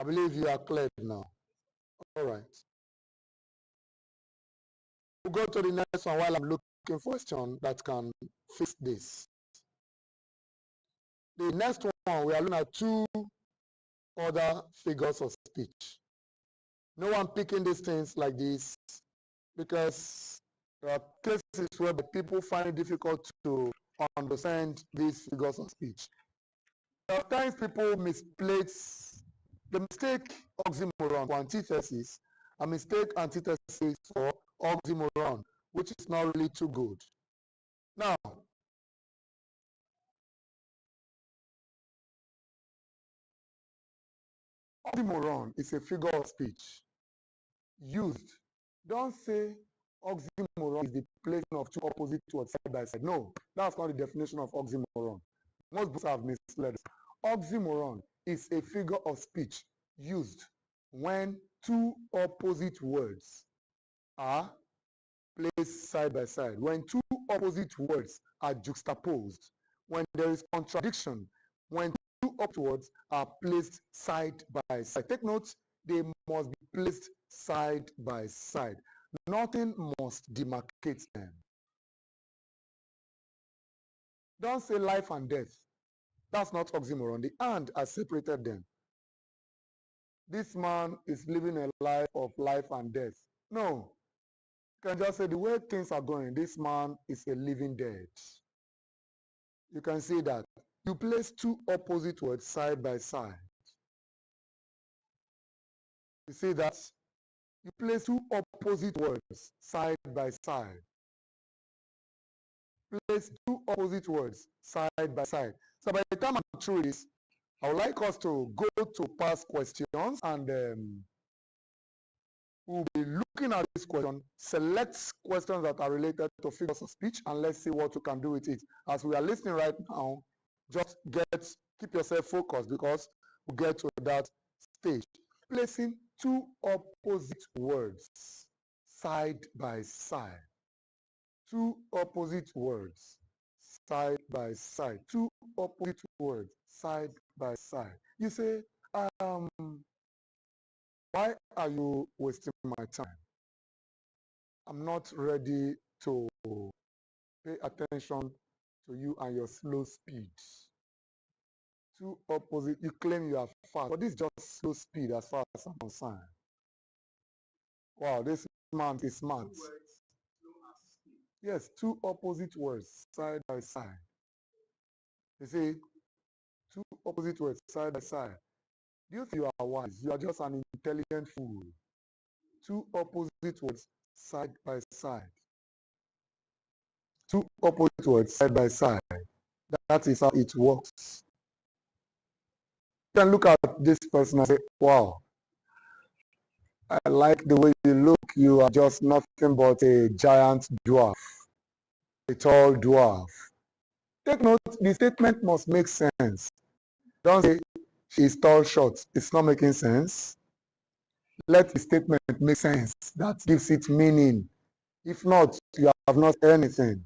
I believe you are clear now. All right. We'll go to the next one while I'm looking for a question that can fix this. The next one, we are looking at two other figures of speech. No one picking these things like this because there are cases where people find it difficult to understand these figures of speech. There are times people misplace, they mistake oxymoron for antithesis and mistake antithesis for oxymoron, which is not really too good. Now, oxymoron is a figure of speech used. Don't say oxymoron is the placing of two opposite words side by side. No, that's not the definition of oxymoron. Most books have misled us. Oxymoron is a figure of speech used when two opposite words are placed side by side. When two opposite words are juxtaposed. When there is contradiction. When two opposite words are placed side by side. Take note, they must be placed side by side. Nothing must demarcate them. Don't say life and death. That's not oxymoron. The and has separated them. This man is living a life of life and death. No. You can just say the way things are going, this man is a living dead. You can see that. You place two opposite words side by side. You see that? You place two opposite words side by side. Place two opposite words side by side. So by the time I'm through this, I would like us to go to past questions and we'll be looking at this question, select questions that are related to figures of speech, and let's see what you can do with it. As we are listening right now, just keep yourself focused because we'll get to that stage. Placing two opposite words side by side. Two opposite words side by side. Two opposite words side by side. You say, why are you wasting my time? I'm not ready to pay attention to you and your slow speed. Two opposite, you claim you are fast, but this is just slow speed as far as I'm concerned. Wow, this man is smart. Yes, two opposite words side by side. You see, two opposite words side by side. Do you think you are wise? You are just an intelligent fool. Two opposite words side by side. Two opposite words side by side. That is how it works. You can look at this person and say, wow, I like the way you look. You are just nothing but a giant dwarf, a tall dwarf. Take note, the statement must make sense. Don't say she's tall, short. It's not making sense. Let the statement make sense. That gives it meaning. If not, you have not said anything.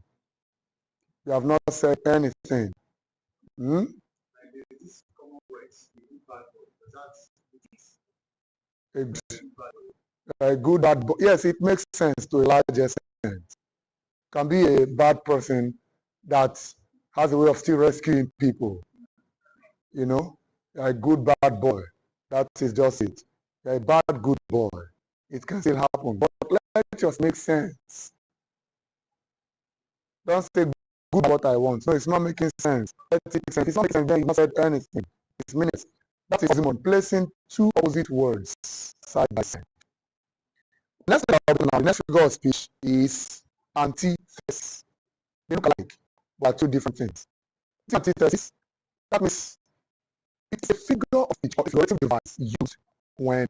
You have not said anything. A good bad boy. Yes, it makes sense to a large extent. Can be a bad person that has a way of still rescuing people. You know, a good bad boy. That is just it. A bad good boy. It can still happen. But let it just make sense. Don't say good what I want. No, it's not making sense. Let it make sense. It's not making sense, then you've not said anything. It's meaningless. That is Simon, placing two opposite words side by side. Next thing now, the next figure of speech is antithesis. They look alike, but are two different things. Antithesis, that means it's a figure of speech or a figurative device used when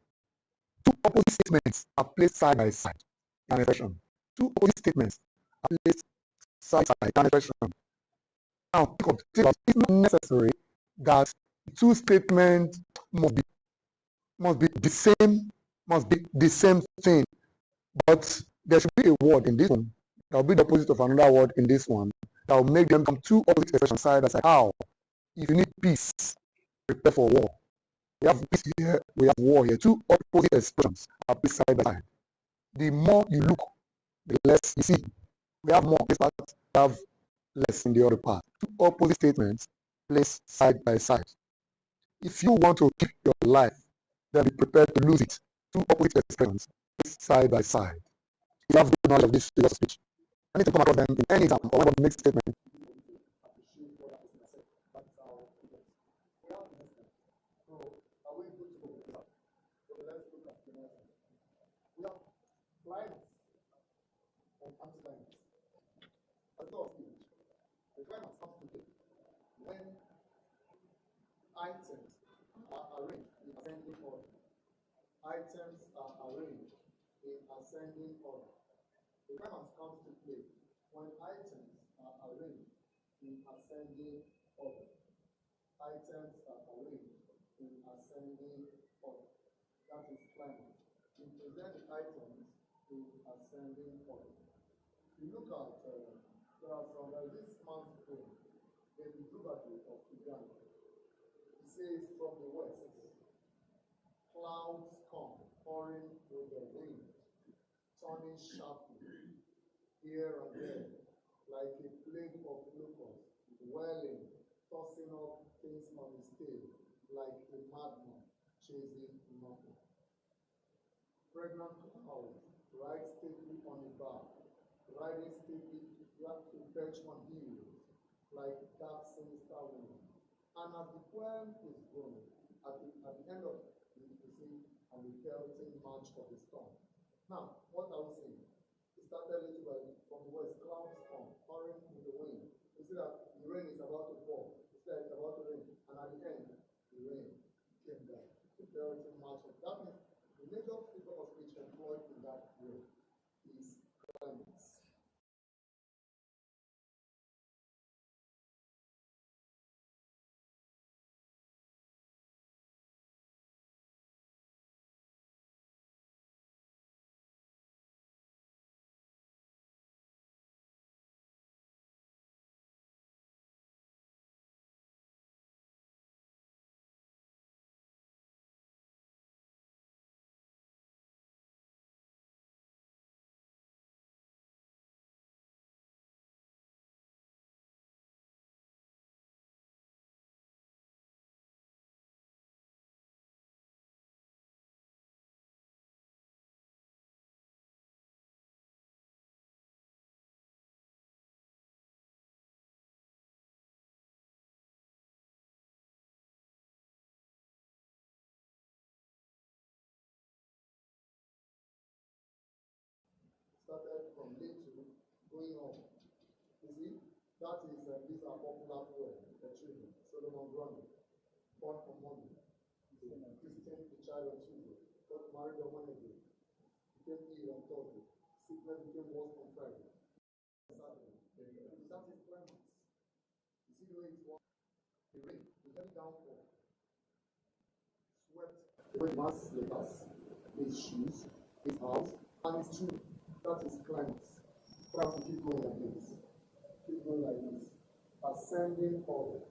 two opposite statements are placed side by side in an expression. Two opposite statements are placed side by side in an expression. Now, it's not necessary that two statements must be the same thing, but there should be a word in this one that will be the opposite of another word in this one that will make them become two opposite expressions side by side. How? If you need peace, prepare for war. We have peace here, we have war here. Two opposite expressions are placed side by side. The more you look, the less you see. We have more in this part, we have less in the other part. Two opposite statements placed side by side. If you want to keep your life, then be prepared to lose it. Two opposite expressions placed side by side. You have good knowledge of this figure of speech. I need to come across them in any exam or whenever makes statement. Items are arranged in ascending order. Items are arranged in ascending order. The climax comes to play when items are arranged in ascending order. Items are arranged in ascending order. That is climax. We present the items in ascending order. You look at this man's poem, the Drubadi of Uganda. It says from the west, clouds come pouring with the wind, turning sharply here and there, like a plague of locusts, welling, tossing up things on his tail, like a madman chasing nothing. Pregnant clouds ride stately on a bar, riding stately to perch on heels, like dark sinister wind. And as the poem is going, at the end of it, you see, and the pelting march of the storm. Now, what are we saying? It started little by from the west, clouds come, pouring with the wind. You see that the rain is about to fall. You see that it's about to rain. And at the end, the rain came down. The pelting march of that means the major figure of speech employed in that way is climax. Started from little going on. You see, that is these are popular poems for children. Solomon Grundy, born on Monday, Christian, the child on Tuesday, got married on Wednesday, became ill on Thursday, sickness became worse on Friday, Saturday. That is climax. You see the way it was. The rain, the heavy downpour, swept away man's slippers, his shoes, his house, and his tree. That is climax. We have to keep going like this. Keep going like this. Ascending order.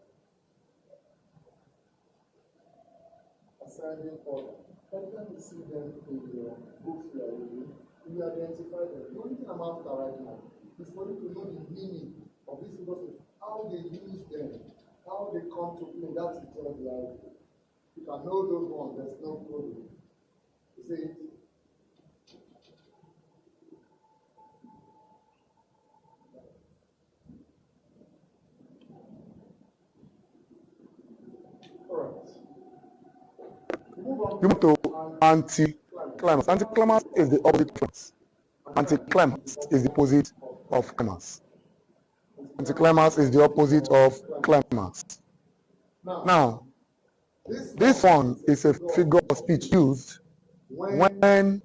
Ascending order. Anytime you see them in your books you are reading, you identify them. The only thing I'm after right now is for you to know the meaning of these figures, how they use them, how they come to play. That's the job you have. You can know those ones, there's no problem. You see it? You move to anti-climax. Anti-climax is the opposite of climax. Anti-climax is the opposite of climax. Anti-climax is the opposite of climax. Now, this one is a figure of speech used when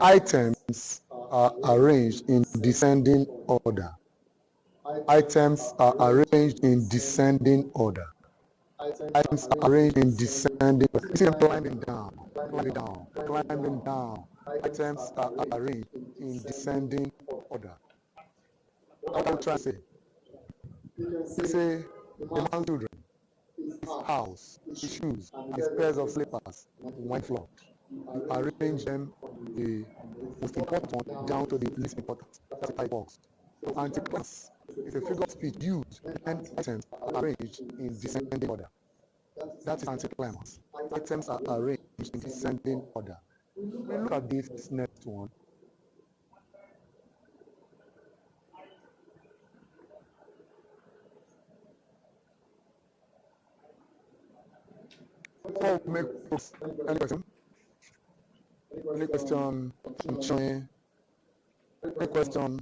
items are arranged in descending order. Items are arranged in descending order. Items are arranged in descending order. You see them climbing down, climbing down, climbing down. Items are arranged in descending order. What I'm trying to say, you say the man's children house, his shoes, and his pairs of slippers went flawed. You arrange them the most important one down to the least important. That's how it works. So anticlimax is a figure of speech used when items are arranged in descending order. That is anticlimax. Items are arranged in descending order. We look at this next one. Before we make any question? Any question? Any question?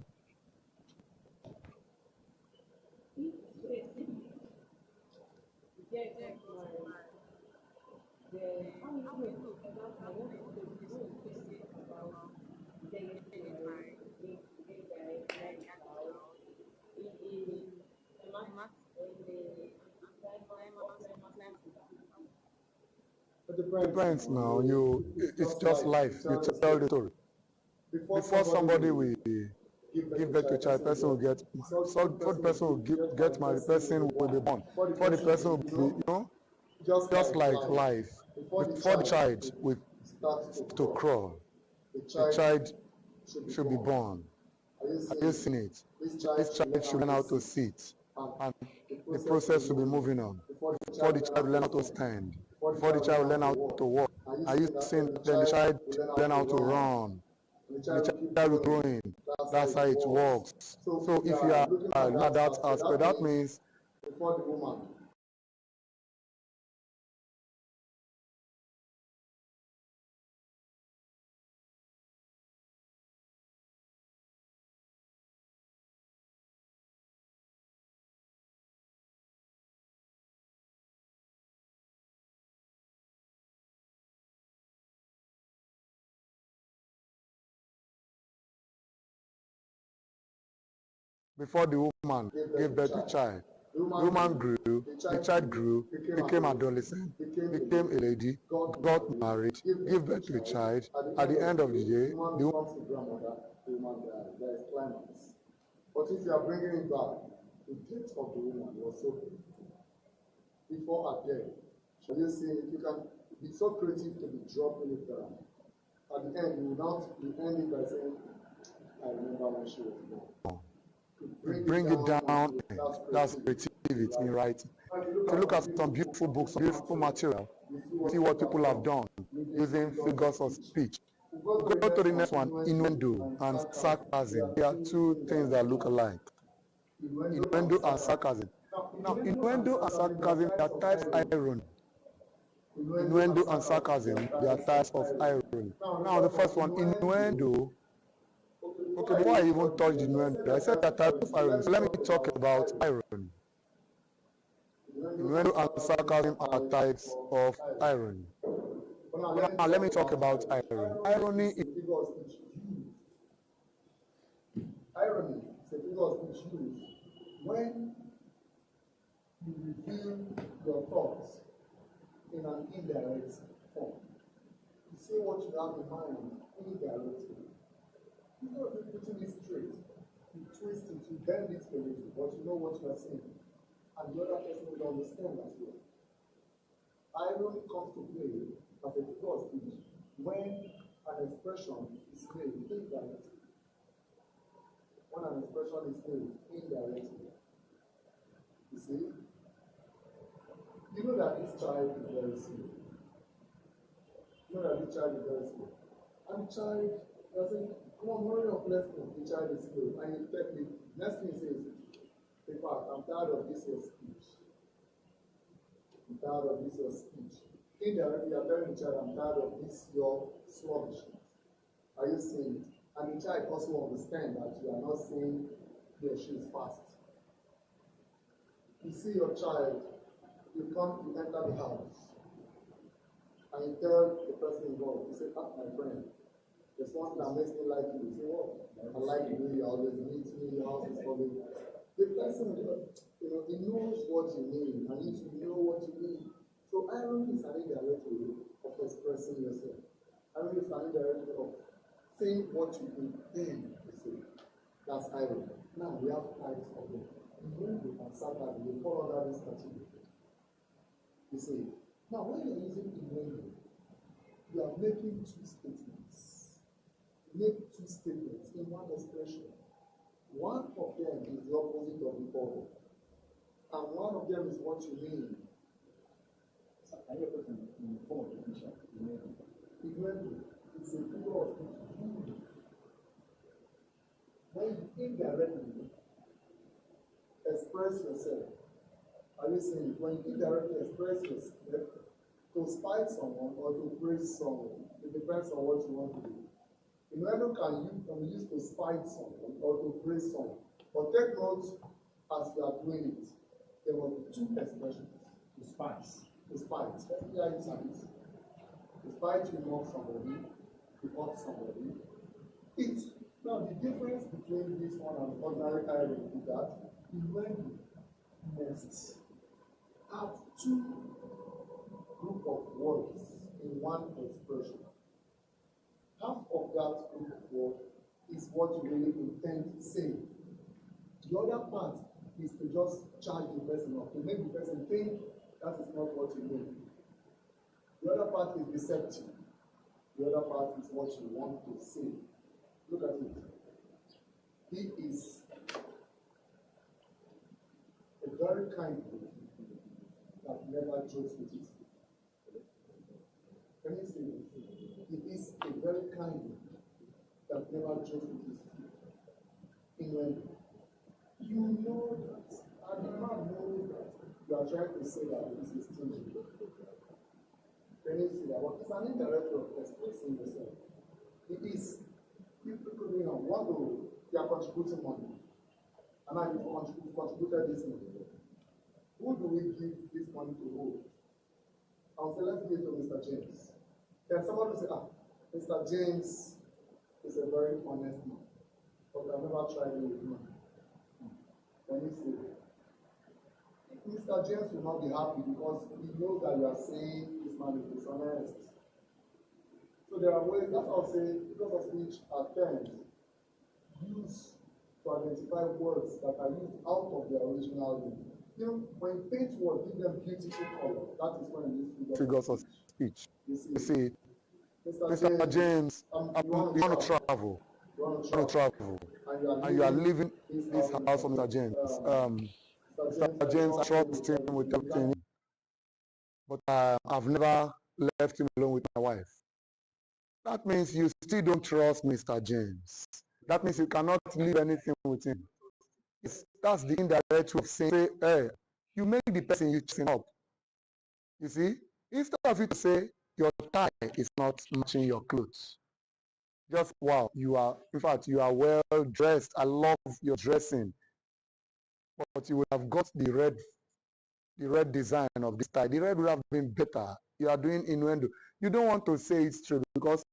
Depends now. It's just life. You tell the story. Before somebody will give birth to a child, person will get, so before the person will get married, the person will be born. Before the person will be, just like life. Before the child will start to crawl, the child should be born. Have you seen it? This child should learn how to sit, and the process should be moving on. Before the child will learn how to stand, before the child will learn how to walk. Are you seeing? Then the child learn how to run. The child will grow in. That's how it works. So if you are looking at that aspect, that means before the woman. before the woman gave birth to a child, the woman grew, the child grew, became adolescent, became a lady, got married, gave birth to a child. At the end of the day, the woman comes to grandmother, the woman died. There is climax. But if you are bringing it back, the death of the woman was so painful. Before her death, shall you see, you can be so creative to be dropping it down. At the end, you will not end it by saying, I remember when she was born. bring it down. That's creativity in writing. If you look at some beautiful books, some beautiful material, you see what people have done using figures of speech. Go to the next one, innuendo and sarcasm. There are two things that look alike. Innuendo and sarcasm. Now, innuendo and sarcasm, they are types of irony. Innuendo and sarcasm, they are types of irony. Now, the first one, innuendo. Okay, before I even touch the innuendo, I said that type of irony. So let me talk about irony. Innuendo and sarcasm are types of irony. Now let me talk about irony. Irony is irony is a figure of speech used when you reveal your thoughts in an indirect form. You say what you have in mind indirectly. Instead of you putting it straight, you twist it, you bend it a little, but you know what you are saying. And the other person will understand as well. Irony comes to play as a figure of speech when an expression is made indirectly. When an expression is made indirectly. You see? You know that this child is very slow. You know that this child is very slow. And the child doesn't, come on, hurry up, let's go. The child is slow. And you tell me, next thing he says, in fact, I'm tired of this your speech. I'm tired of this your speech. Indirectly, you're telling the child, I'm tired of this your sluggishness. Are you seeing it? And the child also understands that you are not saying he or she is fast. You see your child, you enter the house, and you tell the person involved, you say, my friend, there's one thing that makes me like you. You say, what? I like the way you always meet me, your house is for me. The person, he knows what you mean, and you know what you mean. So irony is an indirect way of expressing yourself. Irony is an indirect way of saying what you intend to say. That's irony. Now we have types of them. When you can sarcasm, they fall under this category. You see, now when you're using innuendo, you are making two statements. Make two statements in one expression. One of them is the opposite of the other, and one of them is what you mean. I have a question in the form of definition. Innuendo is a figure of speech. When you indirectly express yourself, are you saying when you indirectly express yourself to spite someone or to praise someone? It depends on what you want to do. Innuendo can be used to spite someone or to praise someone. But take note, as you are doing it, there were two expressions. To spite. To spite. Let's hear it out. To spite, you mock somebody, you hurt somebody. It. Now, the difference between this one and ordinary irony is that innuendo must have two group of words in one expression. Half of that group of words is what you really intend to say. The other part is to just charge the person up, to make the person think that is not what you mean. The other part is deceptive. The other part is what you want to say. Look at it. He is a very kind man that never jokes with his feet. Can you see this? He is a very kind man that never jokes with his feet. Innuendo. You know that, and the man knows that you are trying to say that this is stingy. Can you see that? Well, it's an indirect way of expressing yourself. It is. People want to, they are contributing money. And now you contributed this money. Who do we give this money to who? I'll say, let's give it to Mr. James. Then somebody will say, Mr. James is a very honest man, but I've never tried it with money. Can you see? Mr. James will not be happy because he knows that you are saying this man is dishonest. So there are ways, that's what I'll say, because of which are terms used to identify words that are used out of their original meaning. You know, when you paint words, give them beautiful color. That is when you use Figures of speech. You You see, see, Mr. James, you want you to want to travel. travel, You want to you want to travel. travel, And and you are leaving leaving this this house of Mr. James. Mr. James, I trust him with everything, but I've never left him alone with my wife. That means you still don't trust Mr. James. That means you cannot leave anything with him. That's the indirect way of saying, hey, you make the person you choosing up. You see, instead of you to say your tie is not matching your clothes, just wow, you are, in fact, you are well dressed. I love your dressing, but you would have got the red design of this tie. The red would have been better. You are doing innuendo. You don't want to say it straight because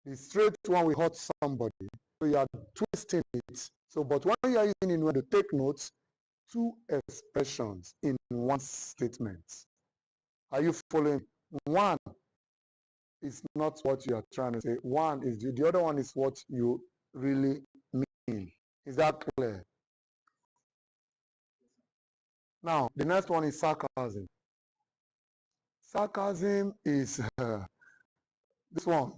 the straight one will hurt somebody. So you are twisting it. So, but when you are using innuendo, take notes, two expressions in one statement. Are you following? One is not what you are trying to say. One is the other one is what you really mean. Is that clear? Now, the next one is sarcasm. Sarcasm is this one,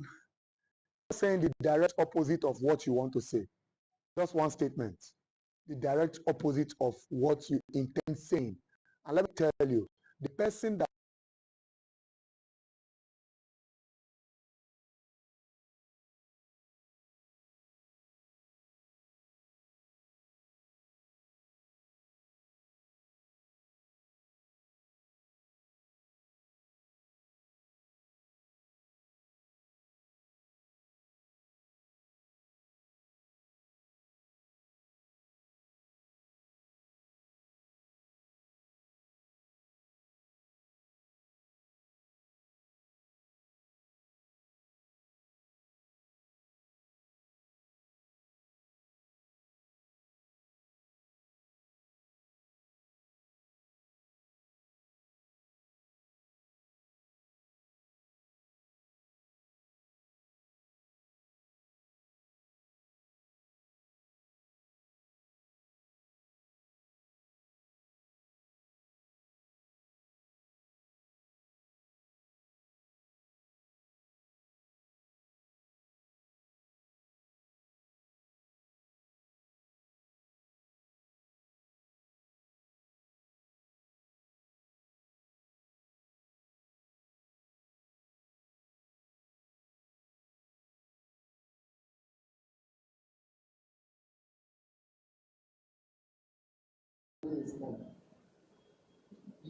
saying the direct opposite of what you want to say. Just one statement. The direct opposite of what you intend saying. And let me tell you, the person that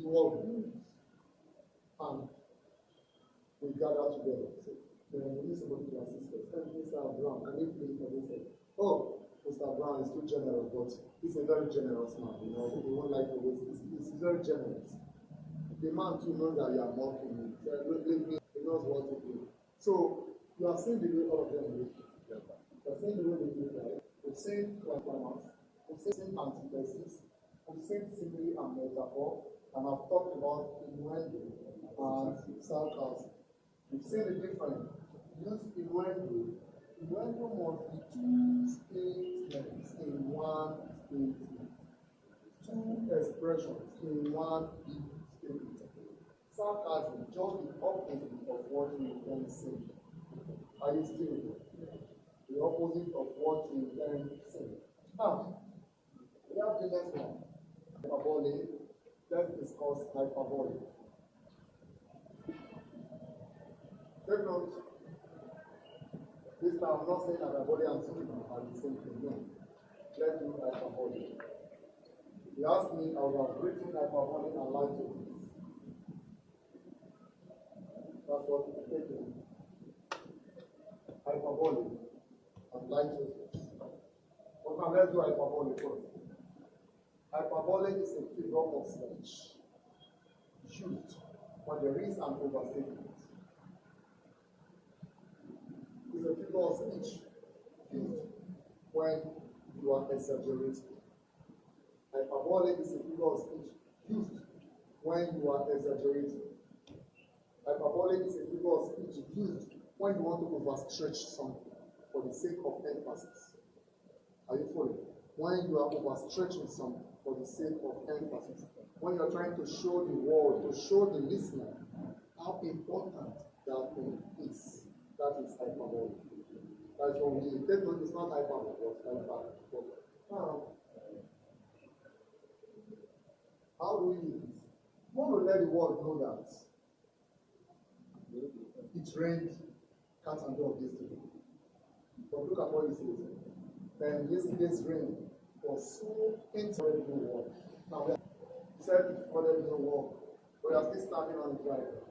the word good, and we gather together. So, we need somebody to assist us. And Mr. Brown, can you please say, oh, Mr. Brown is too generous, but he's a very generous man. You know, he won't like the way he's very generous. The man too knows that you are mocking him. So, he knows what to do. So you are seeing the way all of them live together. You are seeing the way they live life. We've seen climax, we've seen antithesis, we've seen simile and metaphor, and I've talked about innuendo and sarcasm. We've seen the difference. Use innuendo. Innuendo must be two statements in one statement. Two expressions in one big statement. Sarcasm, just the opposite of what you intend to say. Are you still here? The opposite of what you intend to say. Now, we have the next one. Hyperbole. Let's discuss hyperbole. Take note. This time I'm not saying hyperbole and pseudonym are the same thing. No. Let's do hyperbole. You asked me, I would have written hyperbole and lied to you. That's what we're taking. Hyperbole and light sources. But now let's do hyperbole first. Hyperbole is a figure of speech used when there is an overstatement. It's a figure of speech used when you are exaggerating. Hyperbole is a figure of speech used when you are exaggerating. Hyperbole is a figure of speech used when you want to overstretch something for the sake of emphasis. Are you following? When you are overstretching something for the sake of emphasis. When you are trying to show the world, to show the listener how important that thing is. That is hyperbole. That's what we take note. It's not hyperbole, but hyperbole. Now, how do we use it? You want to let the world know that it rained cat and dog yesterday. But look at what he says. And yesterday's rain was so incredible work. Now, he said it flooded no work, but you are still standing on the drive.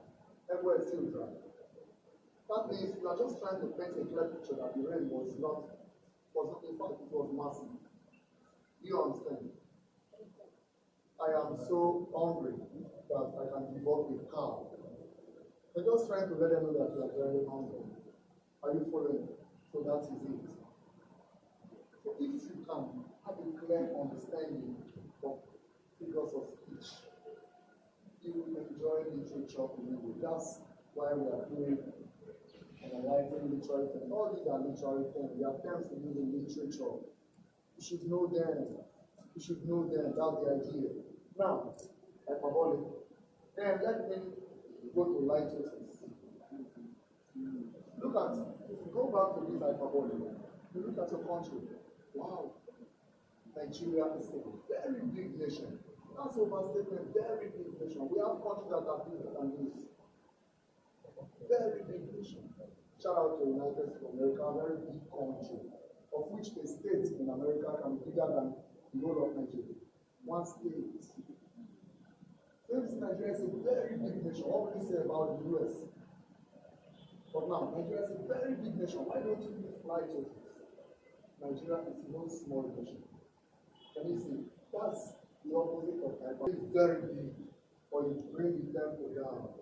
Everywhere is still dry. That means you are just trying to paint a clear picture that the rain was not, in fact, it was massive. Do you understand? I am so hungry that I can give up a cow. They're just trying to let them know that you are very hungry. Are you following? So that is it. So if you can have a clear understanding of figures of speech, you will enjoy literature in English. That's why we are doing analyzing literary terms. All these are literary terms. They are terms to use in literature. You should know them. You should know them. That's the idea. Now, hyperbole. Then let me go to light sources. Look at, if you go back to this hyperbole, you look at your country. Wow, Nigeria is a very big nation. That's overstatement, very big nation. We have countries that are bigger than this. Very big nation. Shout out to the United States of America, a very big country, of which a state in America can be bigger than the whole of Nigeria. One state. Since Nigeria is a very big nation, what would you say about the US? But now, Nigeria is a very big nation. Why don't you fly to it? Nigeria is no small nation. Can you see? That's the opposite of hyperbole. It's very big, or you bring the tempo down.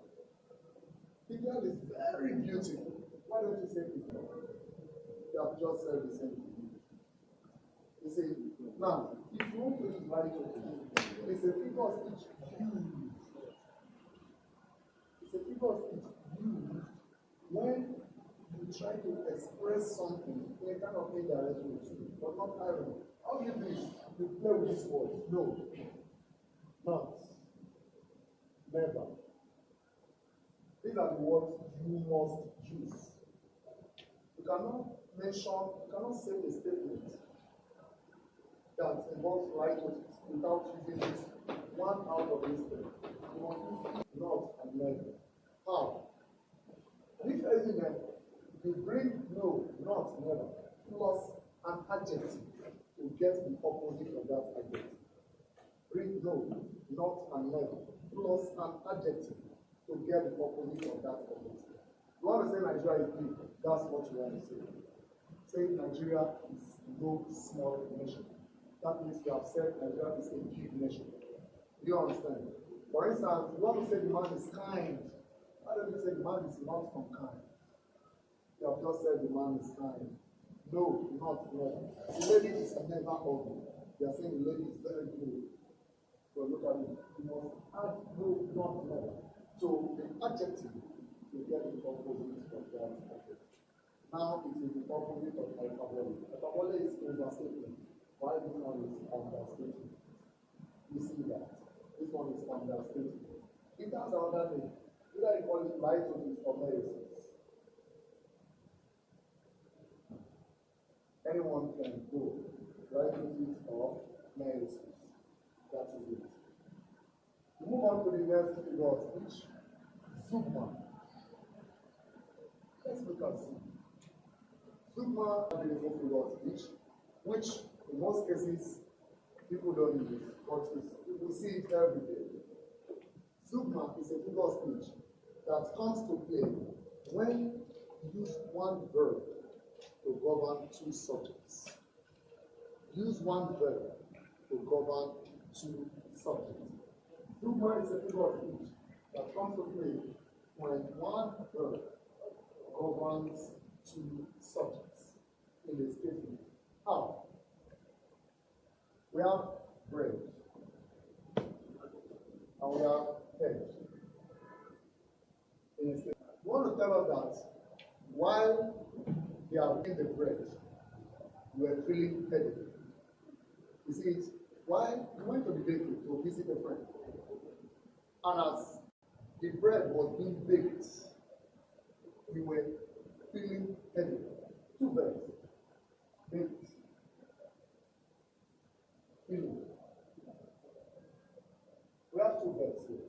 The girl is very beautiful. Why don't you say beautiful? You have just said the same thing. You see, now, if you want to use light it's a figure of speech used. It's a figure of speech used when you try to express something in a kind of indirect way, but not irony. How do you do this? You play with this word. No. Not. Never. These are the words you must use. You cannot say a statement that involves light without using this one out of this thing. You must use not and never. How? This element, you bring no, not, never, plus an adjective to get the opposite of that adjective. Bring no, not, and never, plus an adjective to get the opposite of that adjective. You want to say Nigeria is big, that's what you want to say. Say Nigeria is no small nation. That means you have said Nigeria is a big nation. Do you understand? For instance, you want to say the man is kind. Why don't you say the man is not unkind? You have just said the man is kind. No, not no. The lady is never ugly. They are saying the lady is very good. So look at it. You must add no, not no. So the adjective will get the opposite of that adjective. Now it is the opposite of hyperbole. Hyperbole is overstatement. Why this one is understatement? You see that. This one is understatement. It has another name. Either you call it lightosis or meiosis. Anyone can go lightosis or meiosis. That is it. We move on to the next figure of speech. Zugma. Let's look at Zugma. Zugma is a beautiful figure of speech, which in most cases people don't use, but we see it every day. Zugma is a figure of speech that comes to play when you use one verb to govern two subjects. Use one verb to govern two subjects. Zugma is a figure of speech that comes to play when one verb governs two subjects in a statement. How? We have bread and we have head in a statement. You want to tell us that while they are making the bread, you were feeling headache. You see it? While you went to the bakery to visit a friend, and as the bread was being baked, you were feeling headache. Two verbs. Baked. Feeling. We have two verbs here.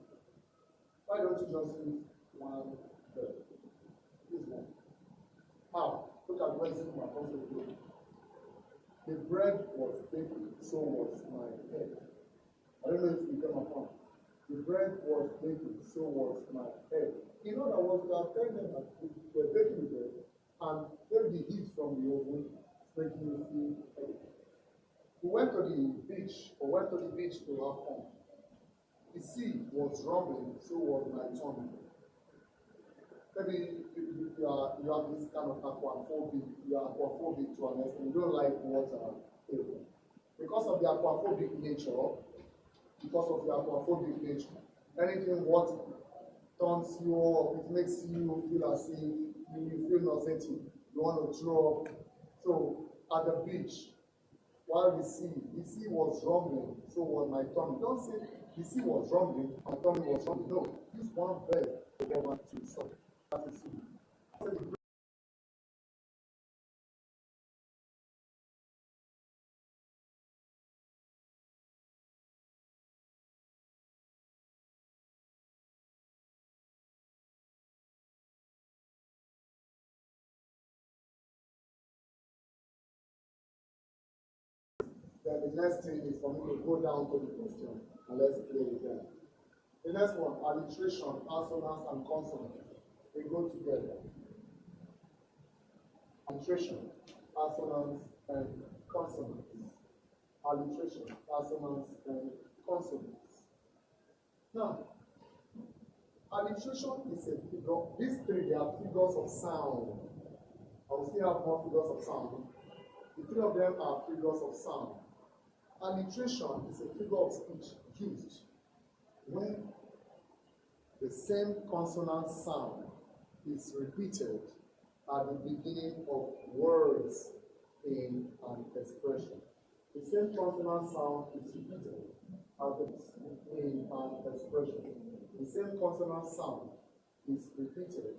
Why don't you just use one verb? Use one. How? Look at where Zigma comes to play. The bread was baked, so was my head. I don't know if you get my point. The bread was baked, so was my head. In other words, we are telling them that we're baking the bread, and then the heat from the oven is making you feel headache. We went to the beach to have fun. The sea was rumbling, so was my tummy. Maybe you have this kind of aquaphobic, you are aquaphobic to an extent, you don't like water. Because of the aquaphobic nature, anything what turns you off, it makes you feel as if you feel nauseating, you want to throw up. So at the beach, while the sea was rumbling, so was my tummy. Don't say the sea was rumbling, my tummy was rumbling. No, use one verb to govern two subjects. That is it. Then the next thing is for me to go down to the question and let's play it there. The next one, alliteration, assonance, and consonant. They go together. Alliteration, assonance, and consonants. Alliteration, assonance, and consonants. Now, alliteration is a figure. These three, they are figures of sound. I will still have more figures of sound. The three of them are figures of sound. Alliteration is a figure of speech used when the same consonant sound is repeated at the beginning of words in an expression. The same consonant sound is repeated in an expression. The same consonant sound is repeated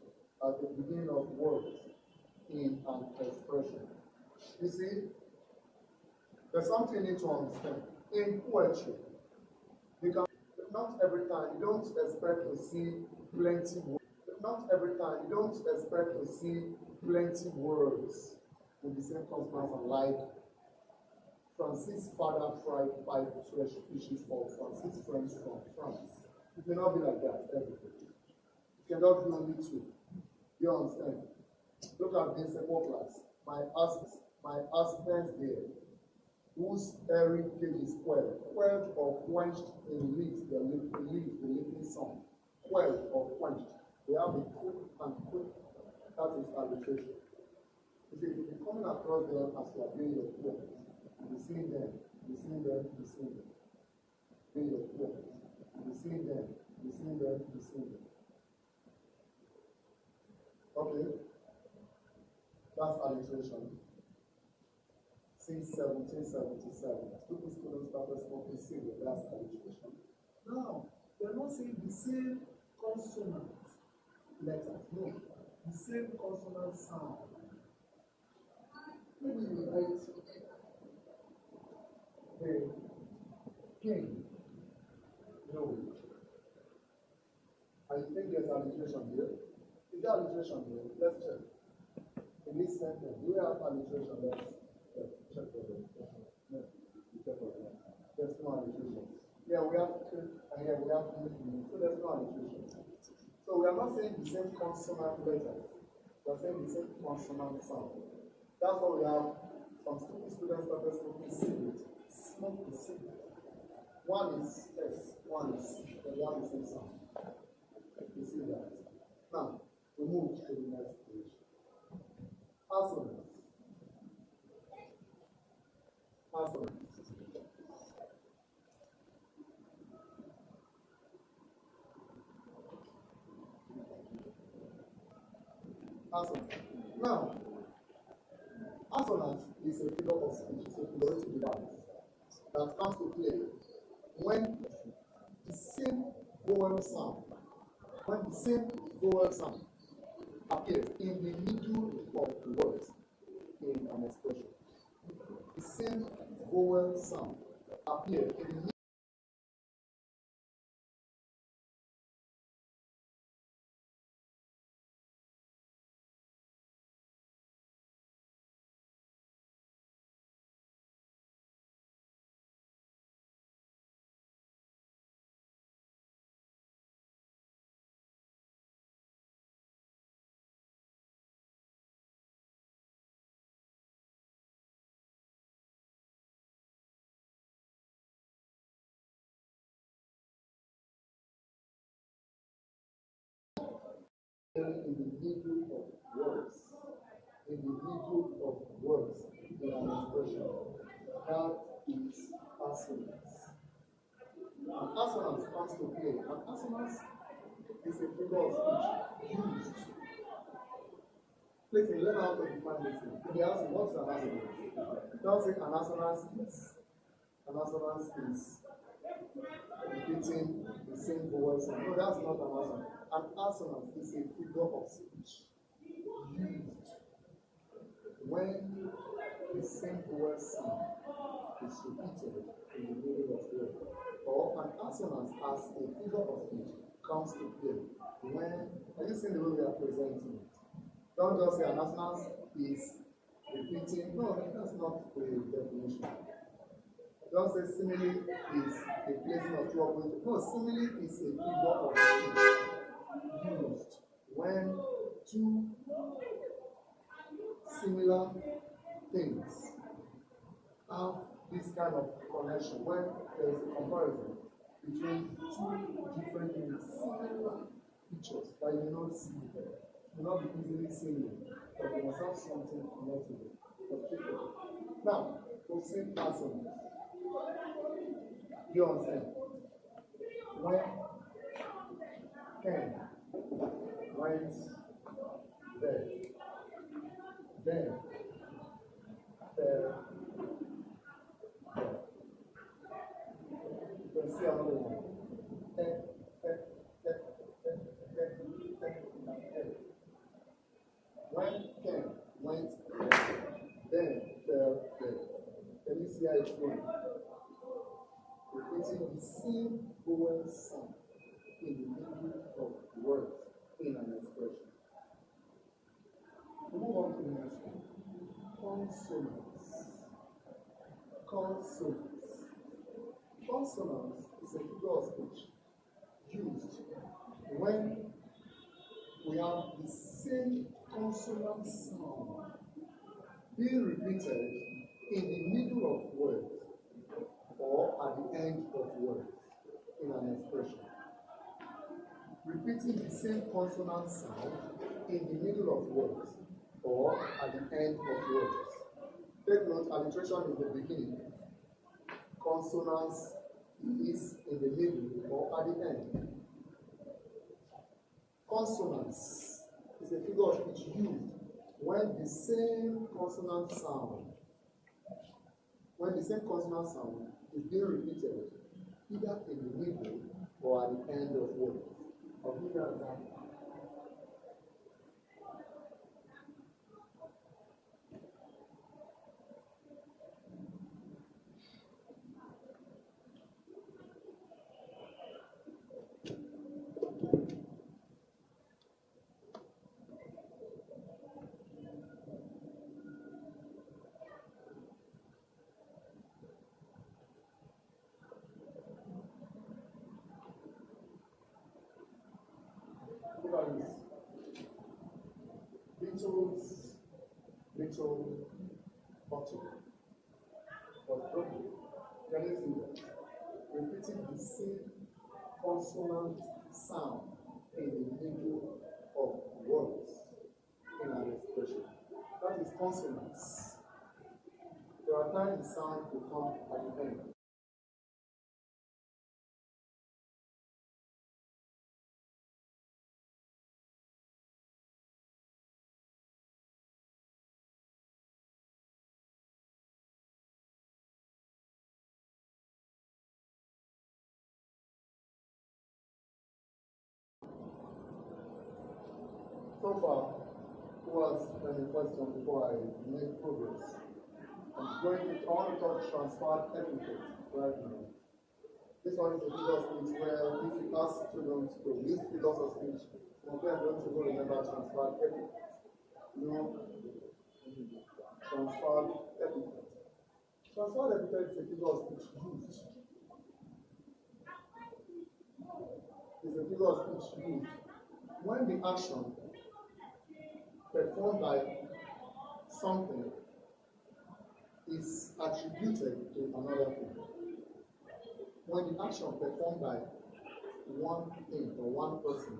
at the beginning of words in an expression. You see, there's something you need to understand. In poetry, not every time you don't expect to see plenty words. Not every time you don't expect to see plenty words with the same consonants, like Francis' father fried 5 fresh fishes for Francis' friends from France. It may not be like that everything. It cannot be only two. You understand? Look at this simple class. My assistant there, whose every page is quelled or quenched in leaves, the living sun. Quelled or quenched. We have the quick and quick. That is arbitration. You see, if you're coming across them as you are doing your work, you see them, you see them, you see them. Doing your work. You see them, you see them, you see them. Okay? That's arbitration. Since 1777, students started smoking cigarettes. That's arbitration. Now, they're not saying the same consonant letters. No, the same consonant sound. Maybe you write the king. No. I think there's alliteration here. Is there alliteration here? Let's check. In this sentence, do we have alliteration? Let's check for it. No. There's no alliteration. Yeah, we have here we have so there's no alliteration. So we are not saying the same consonant letters. We are saying the same consonant sound. That's why we have some students started smoking cigarettes. Smoke the cigarette. One is S, one is C, and they have the same sound. You see that? Now, we move to the next page. Assonance. Assonance. Assonance. Now, assonance is a figure of speech, it's a figurative device that comes to play when the same vowel sound, appears in the middle of the words in an expression. The same vowel sound appears in the middle. In the middle of words, in the middle of words in an expression. That is assonance. An assonance comes to play. An assonance is a figure of speech used. Please learn how to define this thing. If they ask you what's an assonance, don't say an assonance is repeating the same vowel sound. No, that's not an assonance. An assonance is a figure of speech used when the same vowel sound is repeated in the middle of the word. Or an assonance as a figure of speech comes to play when, are you seeing the way we are presenting it? Don't just say an assonance is repeating. No, that's not the definition. Don't say simile is a placing of two opposite. No, simile is a figure of speech used when two similar things have this kind of connection, when there is a comparison between two different things, similar features that you not see, will not be easily seen, but you must have something connected with. Now, we'll see assonance. You understand? When Ken went there, then there. You can see another one. When Ken went there, then there. Can you see how it's going? Repeating the same vowel sound in the middle of the word in an expression. We move on to the next one. Consonants. Consonants. Consonants is a figure of speech used when we have the same consonant sound being repeated in the middle of words or at the end of words in an expression. Repeating the same consonant sound in the middle of words or at the end of words. Take note, alliteration is the beginning. Consonants is in the middle or at the end. Consonants is a figure of speech used when the same consonant sound is being repeated either in the middle or at the end of words. I'll give you an example. Look at this. Little bottle was broken. Can you see that? Repeating the same consonant sound in the middle of words in an expression. That is consonants. There are times the sound will come at the end. So far, who has any question before I make progress? I want to touch transferred epithet right now. This one is a figure of speech where if you ask students to use figures of speech, some of them are going to go remember transferred epithet. You know, transferred epithet. Transferred epithet is a figure of speech used. It's a figure of speech used when the action performed by something is attributed to another thing. When the action performed by one thing or one person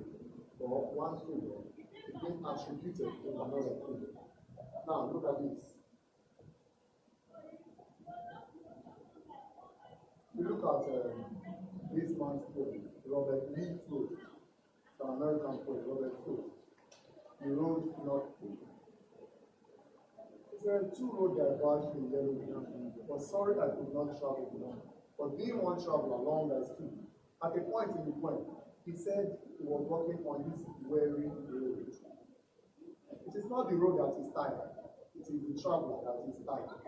or one figure is being attributed to another thing. Now look at this. We look at this man's poem, Robert Lee Frost, an American poet, Robert Frost. He wrote not there are two roads that diverge in yellow region, but sorry I could not travel along. But being one traveler along as two, at a point in the poem, he said he was walking on this weary road. It is not the road that is tired, it is the traveler that is tired.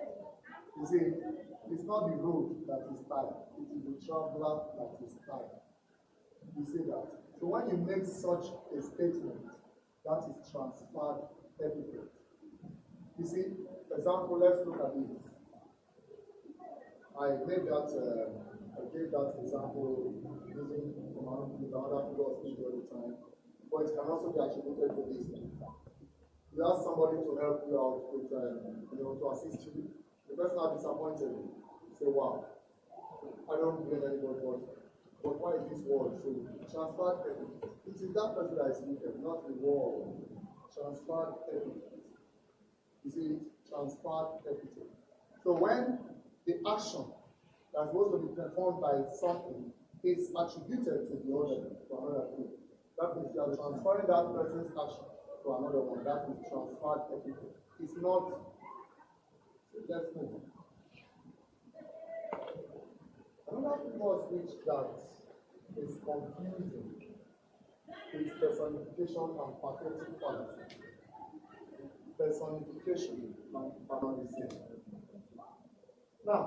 You see, it's not the road that is tired, it is the traveler that is tired. You see that? So when you make such a statement, that is transferred epithet. You see, for example, let's look at this. I gave that example using another figure of speech all the time, but it can also be attributed to this. You ask somebody to help you out with, to assist you. The person is disappointed. You say, wow, I don't blame anybody, but why is this word so transferred epithet? It is that person that is wicked, not the word. Transferred epithet. You see, transferred epithet. So when the action that's supposed to be performed by something is attributed to the other, to another thing, that means you are transferring that person's action to another one. That is transferred epithet. It's not. So let's move on. Another figure of speech that is confusing is personification and pathetic fallacy. Personification and patheticism. Now,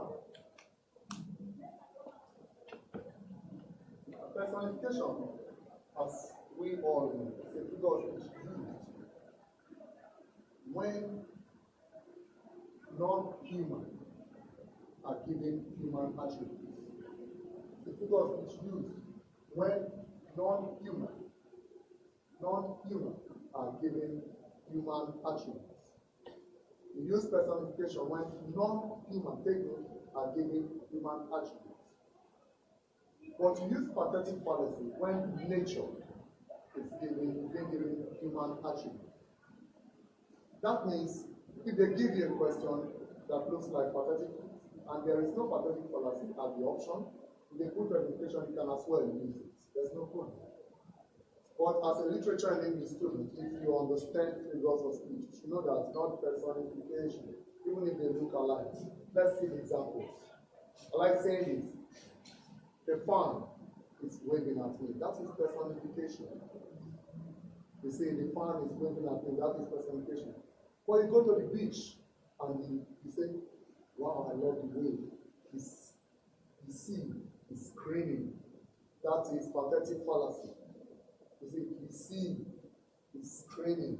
personification, as we all know, is a figure of speech used when non-human are given human attributes. The figure of speech used when non-human. Non-human are given human attributes. We use personification when non-human are given human attributes. But we use pathetic fallacy when nature is being given human attributes. That means if they give you a question that looks like pathetic, and there is no pathetic fallacy as the option, if they put personification, you can as well use it. There's no problem. But as a literature and English student, if you understand figures of speech, you should know that not personification, even if they look alike. Let's see the examples. I like saying this. The fan is waving at me. That is personification. You see, the fan is waving at me. That is personification. But you go to the beach and you say, wow, I love the wave. The sea is screaming. That is pathetic fallacy. You see, the sea is screaming.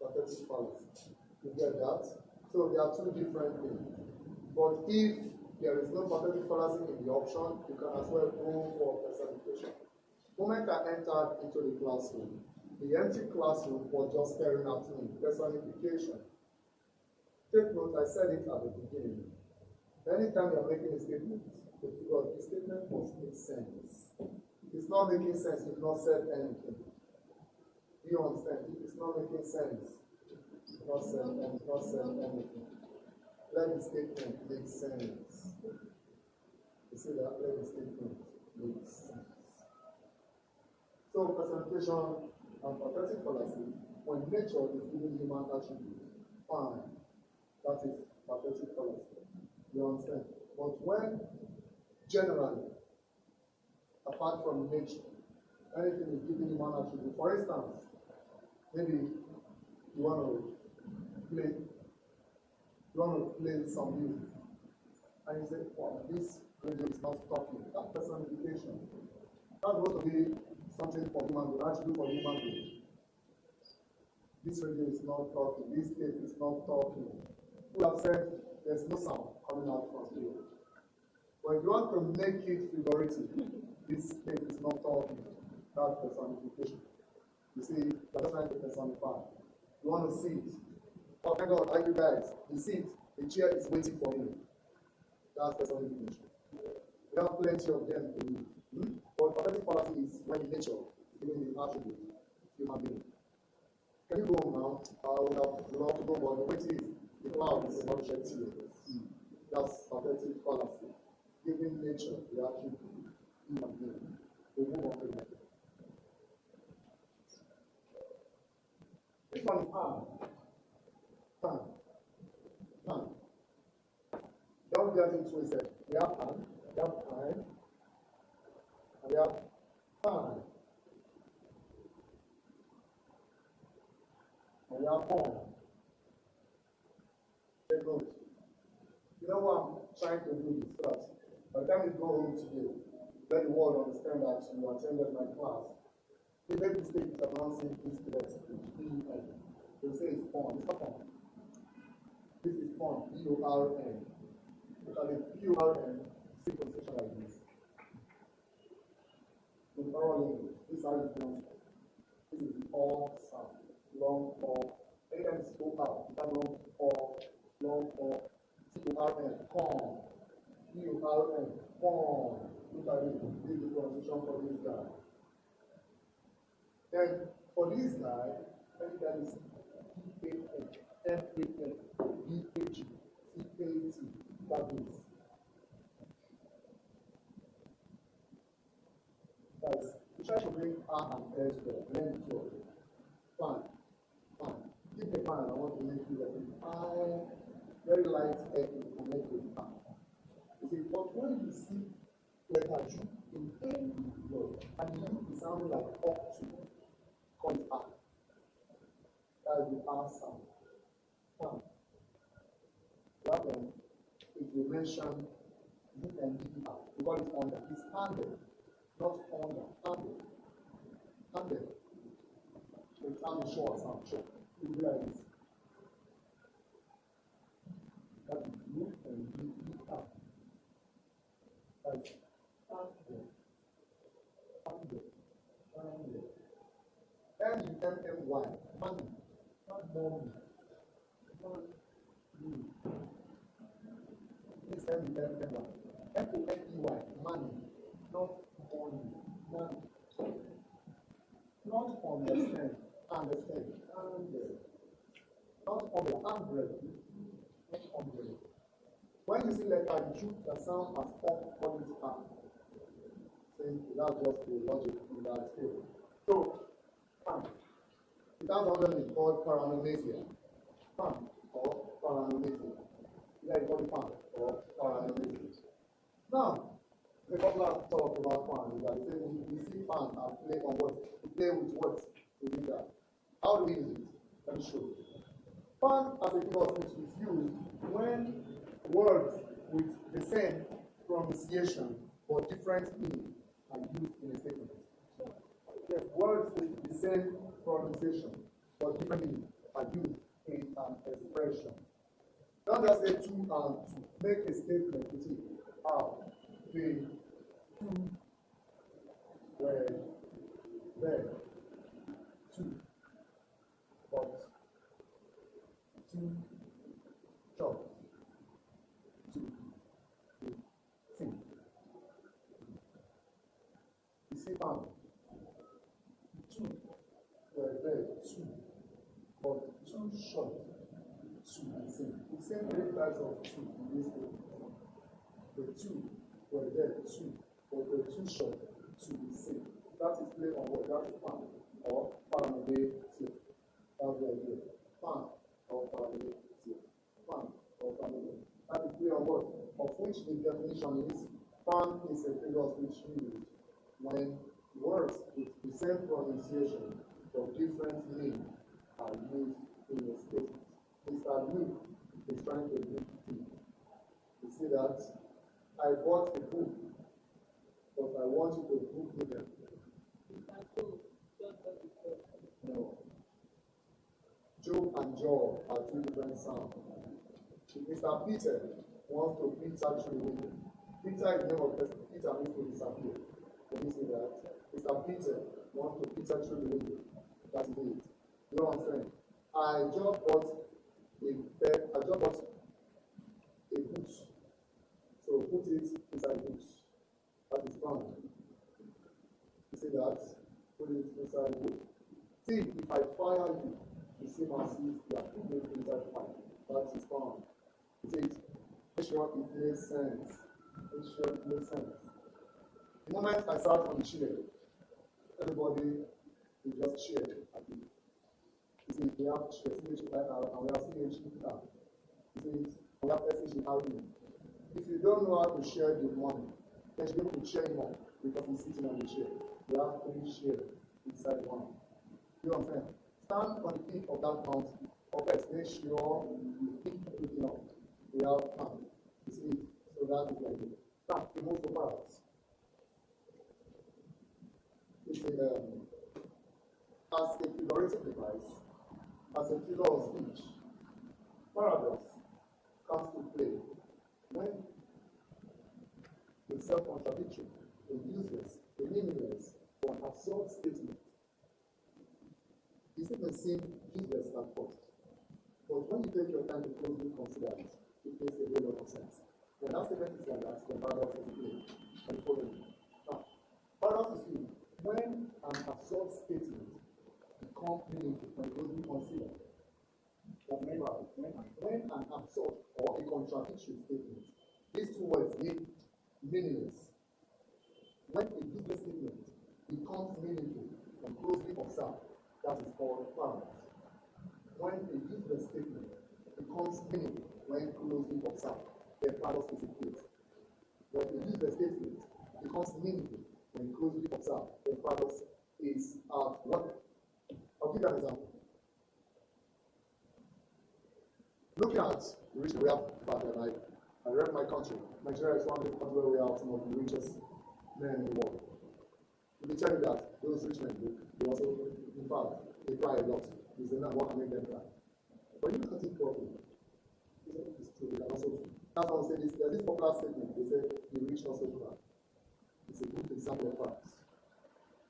Pathetic fallacy. You get that? So there are two different things. But if there is no pathetic fallacy in the option, you can as well go for personification. The moment I entered into the classroom, the empty classroom was just staring at me. Personification. Take note, I said it at the beginning. Anytime you are making a statement, the statement must make sense. If it's not making sense, you've not said anything. Do you understand? If it's not making sense, you've not said anything. Let the statement make sense. You see that? Let the statement make sense. So personification and pathetic fallacy, when nature is giving human attributes, fine. That is pathetic fallacy. You understand? But when generally, apart from nature, anything is giving human attribute. For instance, maybe you want to play some music, and you say, "Wow, this radio is not talking." That personification. That's going to be something for human being, attribute for human being. This radio is not talking. This tape is not talking. People have said there's no sound coming out from here. But if you want to make it figurative, this tape is not talking. That's personification. You see, you're just trying to personify. You want to see it. Oh, thank God, thank you guys. You see it, the chair is waiting for you. That's personification. We have plenty of them to do. But pathetic fallacy is when nature is giving the attribute human being. Can you go home now? I would have loved to go, but the way it is, the cloud is not yet here. That's pathetic fallacy. Giving nature the attribute human being. We move on to the next. This one is pan. Don't get it twisted. We have pan, we have time, and we have pan. And we have on. Take note. You know what I'm trying to do is that by the time you go home today, let the world understand that you attended my class. We make mistake of announcing this letter, P-E-N. They'll say it's on. It's not on. This is on, P-O-R-N. Look at the P-O-R-N, see position like this. In oral language, this is how you pronounce it. This is the all sound. Long or. Anytime it's go out, that long or, P-O-R-N, con. P-O-R-N, con. Look at it. This is the pronunciation for this guy. Then for this guy, anytime it's P-A-N, F-A-N, B-A-G, C-A-T, that means. Guys, we try to bring R and S there, then it goes. Fine. Keep the pan, I want to make you that I very light air to connect with pan. You see, but when you see letter G in any word, and U is sounding like up to, call it R. That is the R sound. Pan. That one, if you mention U and D R, we call it under. It's handed, not under. Handed. It's handed short sound, short. It will be like this. That is U and D R. That's handed. M-O-N-Y. Money. Not money. This M-O-N-Y. M-O-N-E-Y. Money. Not money. Money. Not understand. Understand. Not umbrella. Umbrella. Not umbrella. When you see letter Q, the sound as up, call it up. Saying that's just the logic in that scale. So, it has another name called paranomasia. Or paranomasia. Yeah, you call it pan or paranomasia. Now, the popular talk about pan is that they say we see pan and play on what? We play with what? We do that. How do we use it? Let me show you. Pan as a figure of speech is used when words with the same pronunciation but different meaning are used in a statement. Yes, words with the same pronunciation but different meaning are used in an expression. Don't just say two and two. Make a statement with it. How? The two were there. Two. But two chopped. Two. Two. You see, two were there. Two. But two short. Two the same. The same three types of two in this statement. The two were there. Two. But the two short. Two the same. That is play on what? That is pan or paranoid. That's the idea. Pan or paranoid. Pan or paranoid. That is play on what? Of which the definition is pan is a figure of speech used when words with the same pronunciation but different meaning are used in a statement. Mr. Luke is trying to do tea. You see that? I bought a book, but I want you to book me them. No. Job and Job are two different sounds. Mr. Peter wants to Peter through the window. Peter is the name of the person. Peter means to disappear. Can you see that? Mr. Peter wants to Peter through the window. That is it. You know what I'm saying? I just bought a boot. So put it inside the boot. That is fun. You see that? Put it inside the boot. See, if I fire you, the same as if you are putting it inside the fire. That is fun. You see it? Make sure it makes sense. Make sure it makes sense. The moment I sat on the chair, everybody is just cheer at me. You see, we have CH and we have CH now. You see, we have SH argument. If you don't know how to share the money, then you be able to share more because he's sitting on the chair. We have 3 shares inside one. You know what I'm saying? Stand on the peak of that mountain. Okay, make sure you pick everything up. We have time. You see it? So that is like it. Now, we move to paradox. It's as a figurative device, as a figure of speech, paradox comes to play when the self-contradictory, the useless, the meaningless, or an absurd statement. The statement seems useless at first, but when you take your time to closely consider it, it makes a whole lot of sense. When that statement is like that, then paradox is played. And following. Now, paradox is used when an absurd statement becomes meaningful when closely considered. When an absurd or a contradictory statement, these two words mean meaningless. When a useless statement becomes meaningful when closely observed, that is called paradox. When a useless statement becomes meaningful when closely observed, then paradox is in place. When a useless statement becomes meaningful when closely observed, then paradox is at work. I'll give you an example. Looking at the rich we have back then, I read my country. Nigeria is one of the countries where we have some of the richest men in the world. Let me tell you that those rich men, they also, in fact, they cry a lot. It's enough what can make them cry. But you look at it properly. It's true, they can also do. That's why I say this. There's this popular statement. They say the rich also cry. It's a good example of facts.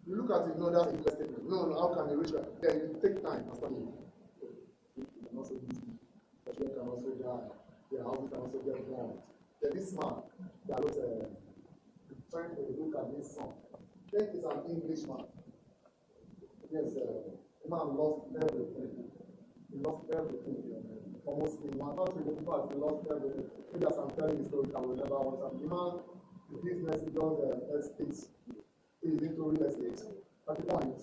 You look at it, no, that's a useless statement. No, how can a rich guy? Then you take time and study it. You can also be busy. But you can also die. Your houses can also get bombed. Then this man that was trying to look at this song. Then it's an Englishman. Yes, the man lost everything. He lost everything. Almost in one country, the people have lost everything. Maybe as I'm telling the story, I will never want to. The man, the business, he does estates. He's into real estate. At the point,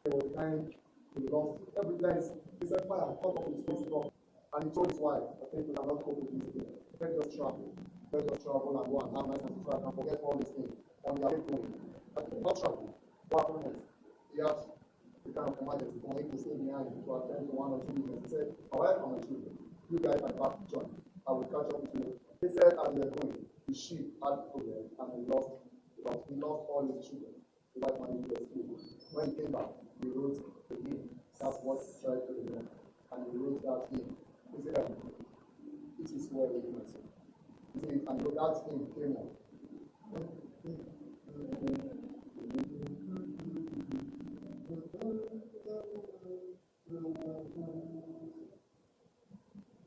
there was a time he lost every place. He said, fire, come up with his face up. And he told his wife, I think we cannot cope with this thing. Let's just travel. Let's just travel and go and have nice and travel and forget all these things. And we are going. But not travel. What happened next? He had the kind of emergency for him to stay behind to attend to one or two business. He said, my wife and my children, you guys are back to join. I will catch up with you. He said, as they were going, the ship had problem and he lost all his children. The wife managed to escape. When he came back, he wrote the hymn. That's what he tried to do. And he wrote that hymn. He said, it is well with my soul. He said, and that hymn came up.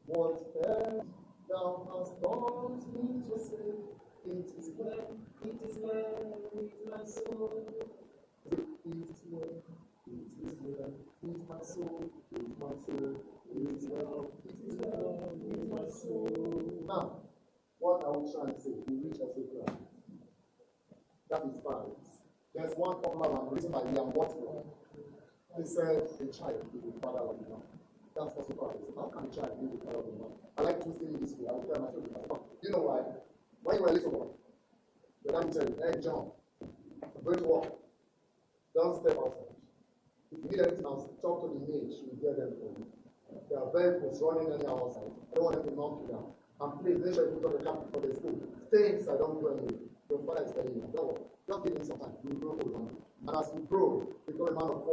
Whatever thou hast taught me to say, it is well with my soul. It is well with my soul, with my soul. It is well with my soul. Now, what are we trying to say? We reach a secret. That is balance. There's one popular one written by William Wordsworth. He said, a child is the father of the man. That's also balance. How can a child be the father of the man? I like to say it this way. I will tell myself, you know why? When you were a little boy, the dad will tell you, hey, John, I'm going to work. Don't step outside. If you need anything else, talk to the maid. She will get them for you. There are vehicles running anyhow outside. I don't want them to knock you down. And please, make sure you put on the cap for the school. Stay inside, don't go anywhere. Your father is telling you, no, just give me some time. You will grow old. And as you grow, become a man of